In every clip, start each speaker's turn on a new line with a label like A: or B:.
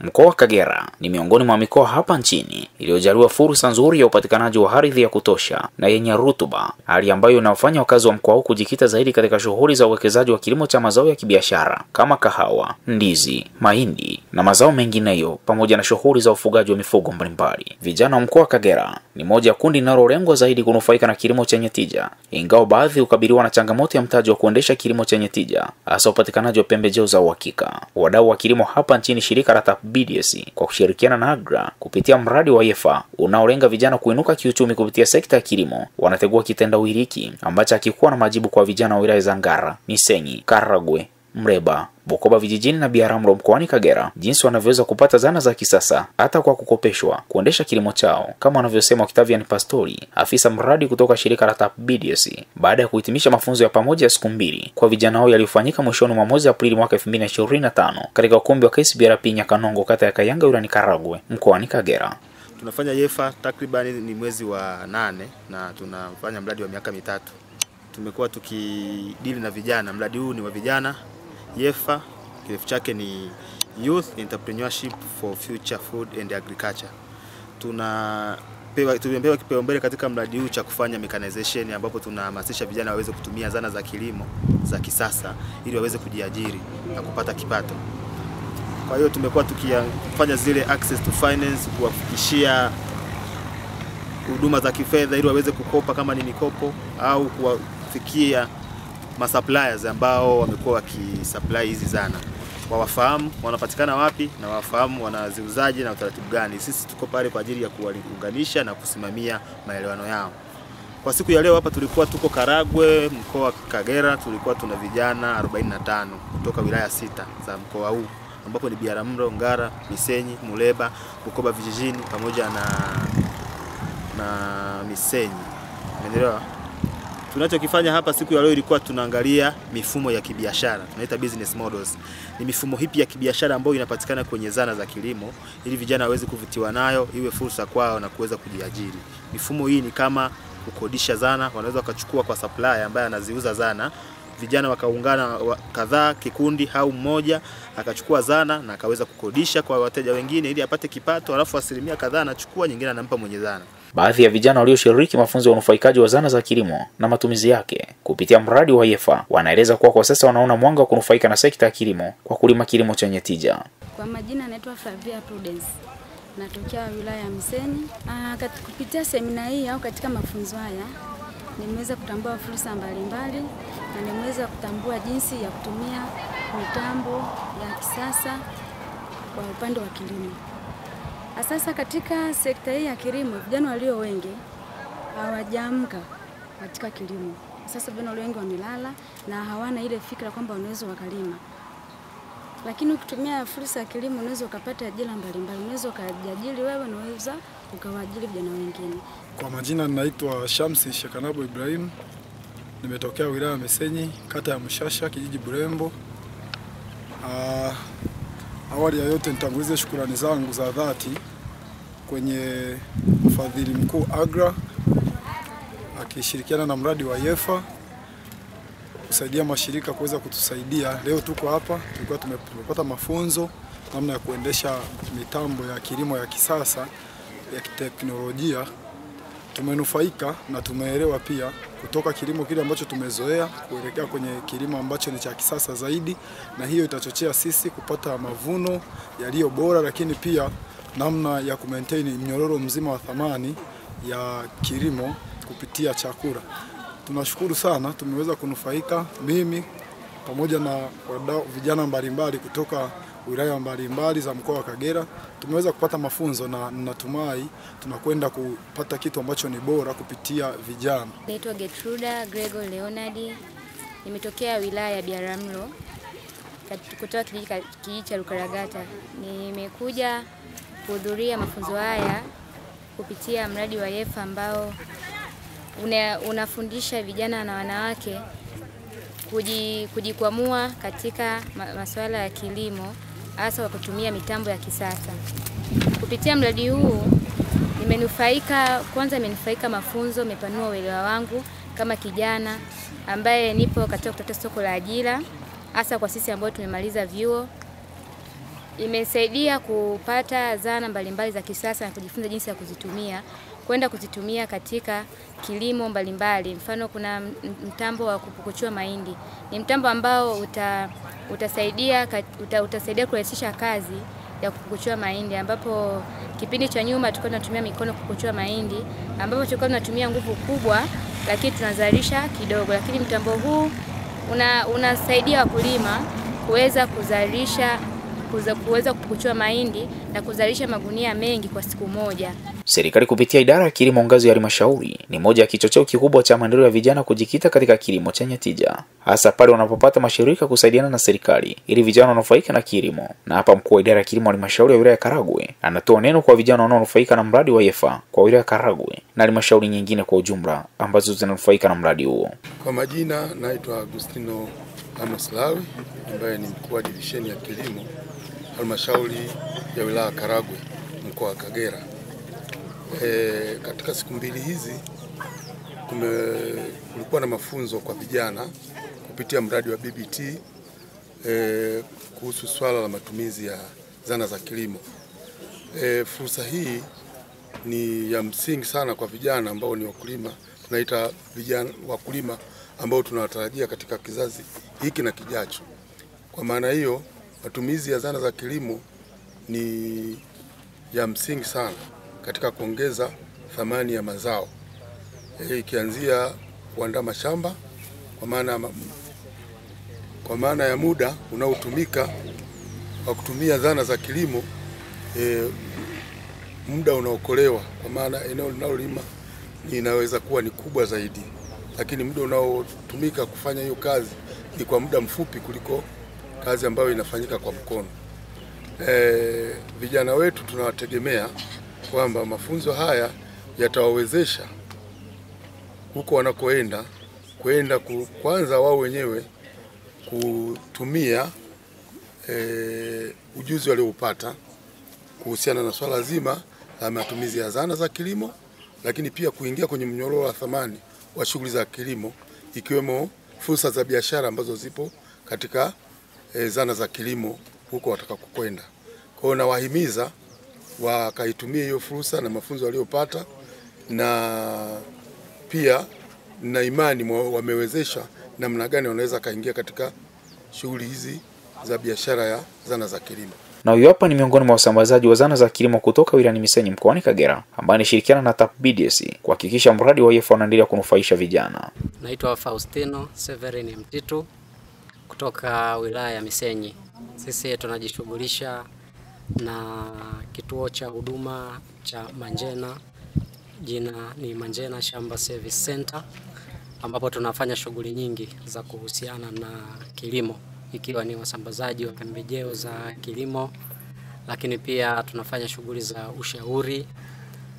A: Mkoa wa Kagera ni miongoni mwa mikoa hapa nchini iliyojaliwa fursa nzuri ya upatikanaji wa ardhi ya kutosha na yenye rutuba, hali ambayo inawafanya wakazi wa mkoa huu kujikita zaidi katika shughuli za uwekezaji wa kilimo cha mazao ya kibiashara kama kahawa, ndizi, mahindi na mazao mengineyo, pamoja na shughuli za ufugaji wa mifugo mbalimbali. Vijana wa mkoa wa Kagera ni moja ya kundi linalolengwa zaidi kunufaika na kilimo chenye tija, ingawa baadhi hukabiliwa na changamoto ya mtaji wa kuendesha kilimo chenye tija, hasa upatikanaji wa pembejeo za uhakika. Wadau wa kilimo hapa nchini, shirika la BDS kwa kushirikiana na AGRA kupitia mradi wa YEFA unaolenga vijana kuinuka kiuchumi kupitia sekta ya kilimo, wanategua kitendawili hiki ambacho hakikuwa na majibu kwa vijana wa wilaya za Ngara, Misenyi, Karagwe, Mreba, Bukoba vijijini na Biharamulo mkoani Kagera, jinsi wanavyoweza kupata zana za kisasa hata kwa kukopeshwa kuendesha kilimo chao, kama wanavyosema Octavian Pastori, afisa mradi kutoka shirika la BDS, baada ya kuhitimisha mafunzo ya pamoja ya siku 2 kwa vijana hao yaliyofanyika mwishoni mwa mwezi Aprili mwaka 2025 katika ukumbi wa KSBRP Nyakanongo, kata ya Kayanga, wilayani Karagwe, mkoani Kagera.
B: Tunafanya YEFA takriban ni mwezi wa 8 na tunafanya mradi wa miaka 3. Tumekuwa tukidili na vijana. Mradi huu ni wa vijana. YEFA kirefu chake ni Youth Entrepreneurship for Future Food and Agriculture. Tumepewa kipaumbele katika mradi huu cha kufanya mechanization, ambapo tunahamasisha vijana waweze kutumia zana za kilimo za kisasa ili waweze kujiajiri na kupata kipato. Kwa hiyo tumekuwa tukifanya zile access to finance, kuwafikishia huduma za kifedha ili waweze kukopa kama ni mikopo, au kuwafikia suppliers ambao wamekuwa wakisupply hizi zana. Wafahamu wanapatikana wapi na wafahamu wanaziuzaje na utaratibu gani. Sisi tuko pale kwa ajili ya kuwaunganisha na kusimamia maelewano yao. Kwa siku ya leo hapa tulikuwa tuko Karagwe, mkoa wa Kagera. Tulikuwa tuna vijana 45 kutoka wilaya 6 za mkoa huu, ambapo ni Biharamulo, Ngara, Misenyi, Muleba, Bukoba vijijini pamoja na Misenyi. Umeelewa? Tunachokifanya hapa siku ya leo ilikuwa tunaangalia mifumo ya kibiashara, tunaita business models. Ni mifumo hipi ya kibiashara ambayo inapatikana kwenye zana za kilimo ili vijana waweze kuvutiwa nayo, iwe fursa kwao na kuweza kujiajiri. Mifumo hii ni kama kukodisha zana, wanaweza wakachukua kwa supplier ambaye anaziuza zana, vijana wakaungana kadhaa, kikundi au mmoja akachukua zana na akaweza kukodisha kwa wateja wengine ili apate kipato, alafu asilimia kadhaa anachukua, nyingine anampa mwenye zana.
A: Baadhi ya vijana walioshiriki mafunzo ya unufaikaji wa zana za kilimo na matumizi yake kupitia mradi wa YEFA wanaeleza kuwa kwa sasa wanaona mwanga wa kunufaika na sekta ya kilimo kwa kulima kilimo chenye tija.
C: Kwa majina naitwa Flavia Prudence, natokea wilaya ya Misenyi. Kupitia semina hii au katika mafunzo haya nimeweza kutambua fursa mbalimbali na nimeweza kutambua jinsi ya kutumia mitambo ya kisasa kwa upande wa kilimo. Sasa katika sekta hii ya kilimo, vijana walio wengi hawajaamka katika kilimo. Sasa vijana walio wengi wamelala na hawana ile fikra kwamba wanaweza wakalima. Lakini ukitumia fursa ya kilimo unaweza ukapata ajira mbalimbali. Unaweza ukajiajiri wewe, unaweza ukawaajiri vijana wengine.
D: Kwa majina ninaitwa Shamsi Shekanabo Ibrahim. Nimetokea wilaya ya Misenyi, kata ya Mshasha, kijiji Burembo. Awali ya yote nitangulize shukrani zangu za dhati kwenye mfadhili mkuu AGRA akishirikiana na mradi wa YEFA kusaidia mashirika kuweza kutusaidia. Leo tuko hapa, tulikuwa tumepata mafunzo namna ya kuendesha mitambo ya kilimo ya kisasa ya kiteknolojia. Tumenufaika na tumeelewa pia kutoka kilimo kile ambacho tumezoea kuelekea kwenye kilimo ambacho ni cha kisasa zaidi, na hiyo itachochea sisi kupata mavuno yaliyo bora, lakini pia namna ya kumaintain mnyororo mzima wa thamani ya kilimo kupitia chakula. Tunashukuru sana, tumeweza kunufaika, mimi pamoja na wadau vijana mbalimbali kutoka wilaya mbalimbali za mkoa wa Kagera. Tumeweza kupata mafunzo na natumai tunakwenda kupata kitu ambacho ni bora kupitia vijana.
E: Naitwa Getruda Gregor Leonard. Nimetokea wilaya ya Biharamulo kutoka kijiji cha Lukaragata. Nimekuja kuhudhuria mafunzo haya kupitia mradi wa YEFA ambao unafundisha vijana na wanawake kujikwamua katika masuala ya kilimo, hasa kwa kutumia mitambo ya kisasa. Kupitia mradi huu nimenufaika mafunzo, nimepanua uelewa wangu kama kijana ambaye nipo katika kutafuta soko la ajira, hasa kwa sisi ambao tumemaliza vyuo. imesaidia kupata zana mbalimbali za kisasa na kujifunza jinsi ya kuzitumia, kwenda kuzitumia katika kilimo mbalimbali. Mfano, kuna mtambo wa kupukuchua mahindi. Ni mtambo ambao utasaidia kurahisisha kazi ya kupukuchua mahindi, ambapo kipindi cha nyuma tulikuwa tunatumia mikono kupukuchua mahindi, ambapo tulikuwa tunatumia nguvu kubwa lakini tunazalisha kidogo. Lakini mtambo huu unasaidia wakulima kuweza kupukuchua mahindi na kuzalisha magunia mengi kwa siku moja.
A: Serikali kupitia idara ya kilimo ngazi ya halmashauri ni moja ya kichocheo kikubwa cha maendeleo ya vijana kujikita katika kilimo chenye tija, hasa pale wanapopata mashirika kusaidiana na serikali ili vijana wanufaike na kilimo. Na hapa mkuu wa idara ya kilimo halmashauri ya wilaya ya Karagwe anatoa neno kwa vijana wanaonufaika na mradi wa YEFFA kwa wilaya ya Karagwe na halmashauri nyingine kwa ujumla ambazo zinanufaika na mradi huo.
F: Kwa majina naitwa Agustino Amos Lawi, ambaye ni mkuu wa divisheni ya kilimo halmashauri ya wilaya ya Karagwe, mkoa wa Kagera. Katika siku mbili hizi kulikuwa na mafunzo kwa vijana kupitia mradi wa BBT kuhusu swala la matumizi ya zana za kilimo. Fursa hii ni ya msingi sana kwa vijana ambao ni wakulima, tunaita vijana wakulima ambao tunawatarajia katika kizazi hiki na kijacho. Kwa maana hiyo, matumizi ya zana za kilimo ni ya msingi sana katika kuongeza thamani ya mazao, ikianzia kuandaa mashamba kwa maana ya muda unaotumika kwa kutumia zana za kilimo, muda unaokolewa, kwa maana eneo linalolima inaweza kuwa ni kubwa zaidi, lakini muda unaotumika kufanya hiyo kazi ni kwa muda mfupi kuliko kazi ambayo inafanyika kwa mkono. Vijana wetu tunawategemea kwamba mafunzo haya yatawawezesha huko wanakoenda kwanza wao wenyewe kutumia ujuzi walioupata kuhusiana na swala zima la matumizi ya zana za kilimo, lakini pia kuingia kwenye mnyororo wa thamani wa shughuli za kilimo, ikiwemo fursa za biashara ambazo zipo katika zana za kilimo huko watakakokwenda. Kwa hiyo nawahimiza wakaitumie hiyo fursa na mafunzo waliopata, na pia na imani wamewezesha namna gani wanaweza kaingia katika shughuli hizi za biashara ya zana za kilimo.
A: Na huyo hapa ni miongoni mwa wasambazaji wa zana za kilimo kutoka wilayani Misenyi mkoani Kagera, ambaye anashirikiana na TAPBDS kuhakikisha mradi wa YEFFA unaendelea kunufaisha vijana.
G: Naitwa Faustino Severin Mtitu kutoka wilaya ya Misenyi. Sisi tunajishughulisha na kituo cha huduma cha Manjena, jina ni Manjena Shamba Service Center, ambapo tunafanya shughuli nyingi za kuhusiana na kilimo, ikiwa ni wasambazaji wa pembejeo za kilimo, lakini pia tunafanya shughuli za ushauri,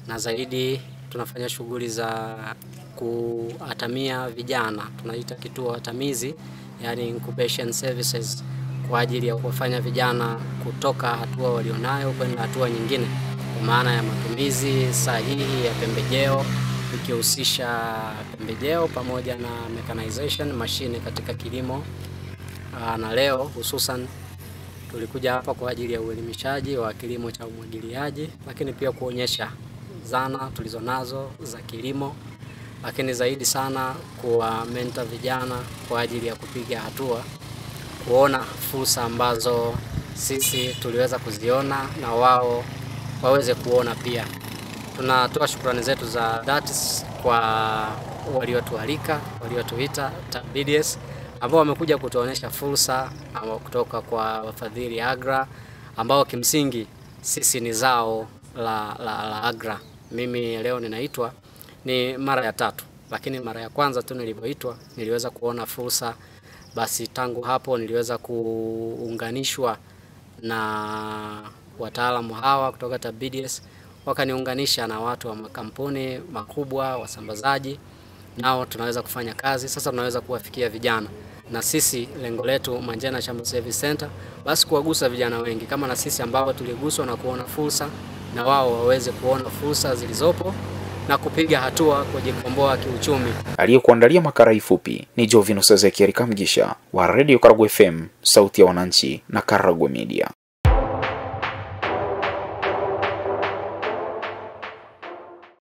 G: na zaidi tunafanya shughuli za kuatamia vijana. Tunaita kituo atamizi, yani incubation services, kwa ajili ya kufanya vijana kutoka hatua walionayo kwenda hatua nyingine, kwa maana ya matumizi sahihi ya pembejeo, ikihusisha pembejeo pamoja na mechanization, mashine katika kilimo. Na leo hususan tulikuja hapa kwa ajili ya uelimishaji wa kilimo cha umwagiliaji, lakini pia kuonyesha zana tulizonazo za kilimo, lakini zaidi sana kuwa mentor vijana kwa ajili ya kupiga hatua, kuona fursa ambazo sisi tuliweza kuziona na wao waweze kuona pia. Tunatoa shukrani zetu za dhati kwa waliotualika, waliotuita TAPBDS, ambao wamekuja kutuonesha fursa kutoka kwa wafadhili AGRA, ambao kimsingi sisi ni zao la AGRA. Mimi leo ninaitwa ni mara ya 3, lakini mara ya kwanza tu nilipoitwa niliweza kuona fursa. Basi tangu hapo niliweza kuunganishwa na wataalamu hawa kutoka TAPBDS, wakaniunganisha na watu wa makampuni makubwa, wasambazaji, nao tunaweza kufanya kazi. Sasa tunaweza kuwafikia vijana, na sisi lengo letu Manjena Shamba Service Center basi kuwagusa vijana wengi kama na sisi ambao tuliguswa na kuona fursa, na wao waweze kuona fursa zilizopo na kupiga hatua kujikomboa kiuchumi.
A: Aliyekuandalia makala fupi ni Jovinus Ezekiel Kamgisha wa Radio Karagwe FM, sauti ya wananchi na Karagwe Media.